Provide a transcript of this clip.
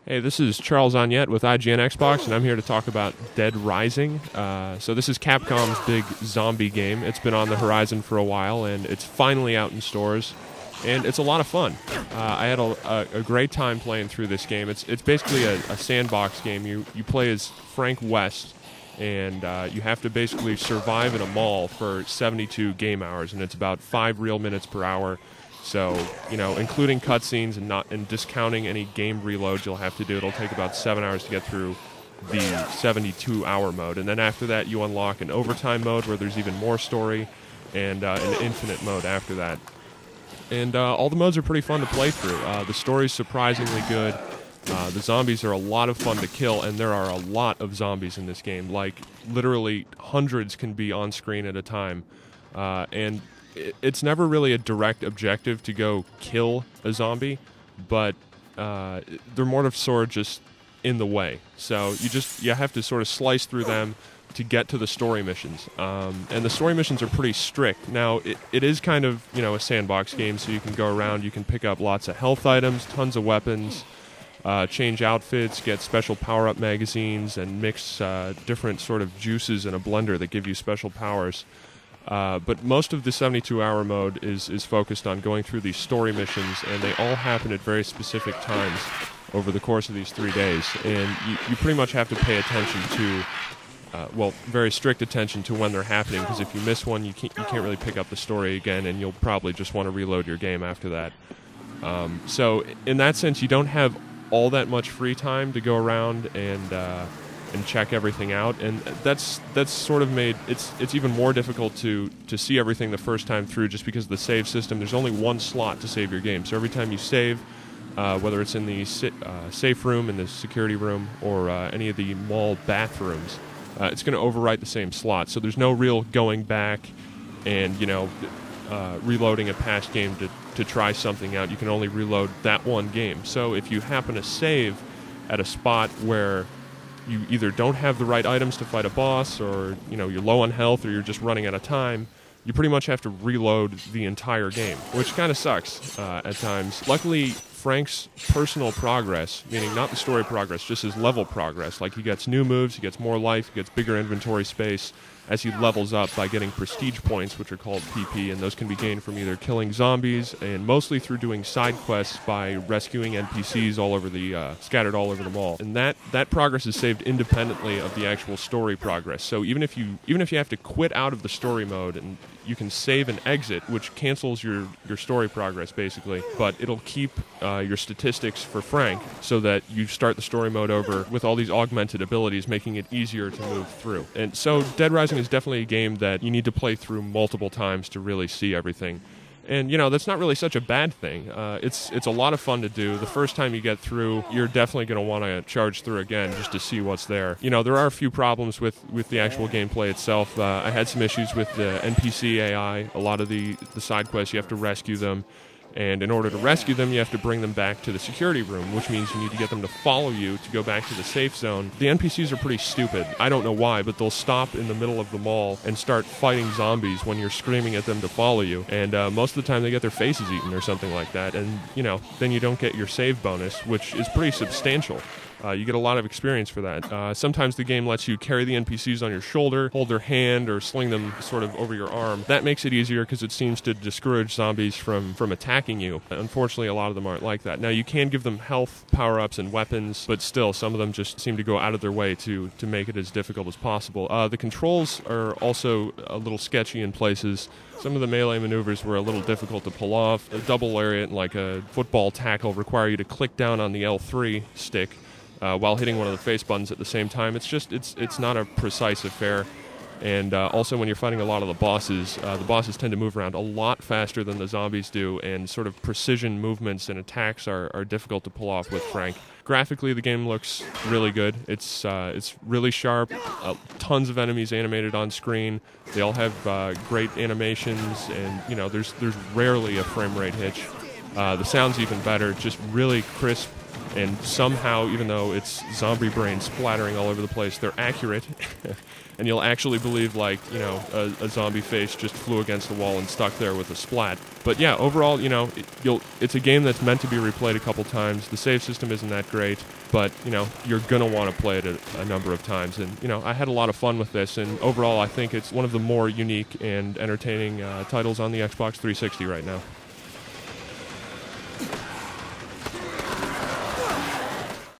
Hey, this is Charles Onyett with IGN Xbox, and I'm here to talk about Dead Rising. So this is Capcom's big zombie game. It's been on the horizon for a while, and it's finally out in stores, and it's a lot of fun. I had a great time playing through this game. It's basically a sandbox game. You play as Frank West, and you have to basically survive in a mall for 72 game hours, and it's about 5 real minutes per hour. So, including cutscenes and discounting any game reloads you'll have to do, it'll take about 7 hours to get through the 72-hour mode. And then after that, you unlock an overtime mode where there's even more story, and an infinite mode after that. And all the modes are pretty fun to play through. The story's surprisingly good. The zombies are a lot of fun to kill, and there are a lot of zombies in this game. Like, literally hundreds can be on screen at a time. And it's never really a direct objective to go kill a zombie, but they're more of sort of just in the way. So you have to sort of slice through them to get to the story missions. And the story missions are pretty strict. Now, it is kind of, a sandbox game, so you can go around, you can pick up lots of health items, tons of weapons, change outfits, get special power-up magazines, and mix different sort of juices in a blender that give you special powers. But most of the 72-hour mode is focused on going through these story missions, and they all happen at very specific times over the course of these 3 days. And you pretty much have to pay attention to, very strict attention to when they're happening, because if you miss one, you can't really pick up the story again, and you'll probably just want to reload your game after that. So in that sense, you don't have all that much free time to go around and check everything out, and that's sort of made it's even more difficult to see everything the first time through, just because of the save system. There's only one slot to save your game, so every time you save, whether it's in the safe room, in the security room, or any of the mall bathrooms, it's going to overwrite the same slot. So there's no real going back and reloading a past game to try something out. You can only reload that one game. So if you happen to save at a spot where you either don't have the right items to fight a boss, or you're low on health, or you're just running out of time, you pretty much have to reload the entire game, which kind of sucks at times. Luckily, Frank's personal progress, meaning not the story progress, just his level progress, like he gets new moves, he gets more life, he gets bigger inventory space as he levels up by getting prestige points, which are called PP, and those can be gained from either killing zombies and mostly through doing side quests by rescuing NPCs all over the scattered all over the mall. And that progress is saved independently of the actual story progress. So even if you have to quit out of the story mode, and you can save and exit, which cancels your story progress basically, but it'll keep your statistics for Frank, so that you start the story mode over with all these augmented abilities, making it easier to move through. And so Dead Rising is definitely a game that you need to play through multiple times to really see everything. And, that's not really such a bad thing. It's a lot of fun to do. The first time you get through, you're definitely going to want to charge through again just to see what's there. There are a few problems with the actual gameplay itself. I had some issues with the NPC AI. A lot of the side quests, you have to rescue them. And in order to rescue them, you have to bring them back to the security room, which means you need to get them to follow you to go back to the safe zone. The NPCs are pretty stupid. I don't know why, but they'll stop in the middle of the mall and start fighting zombies when you're screaming at them to follow you. And most of the time they get their faces eaten or something like that. And, then you don't get your save bonus, which is pretty substantial. You get a lot of experience for that. Sometimes the game lets you carry the NPCs on your shoulder, hold their hand, or sling them sort of over your arm. That makes it easier because it seems to discourage zombies from attacking you. Unfortunately, a lot of them aren't like that. Now, you can give them health, power-ups, and weapons, but still, some of them just seem to go out of their way to make it as difficult as possible. The controls are also a little sketchy in places. Some of the melee maneuvers were a little difficult to pull off. A double lariat, like a football tackle, require you to click down on the L3 stick while hitting one of the face buttons at the same time. It's not a precise affair. And also, when you're fighting a lot of the bosses tend to move around a lot faster than the zombies do, and sort of precision movements and attacks are difficult to pull off with Frank. Graphically, the game looks really good. It's really sharp. Tons of enemies animated on screen. They all have great animations, and there's rarely a frame rate hitch. The sound's even better. Just really crisp, And somehow, even though it's zombie brains splattering all over the place, they're accurate. And you'll actually believe, like, you know, a zombie face just flew against the wall and stuck there with a splat. But yeah, overall, you know, it's a game that's meant to be replayed a couple times. The save system isn't that great, but, you know, you're going to want to play it a number of times. And, you know, I had a lot of fun with this, and overall, I think it's one of the more unique and entertaining titles on the Xbox 360 right now.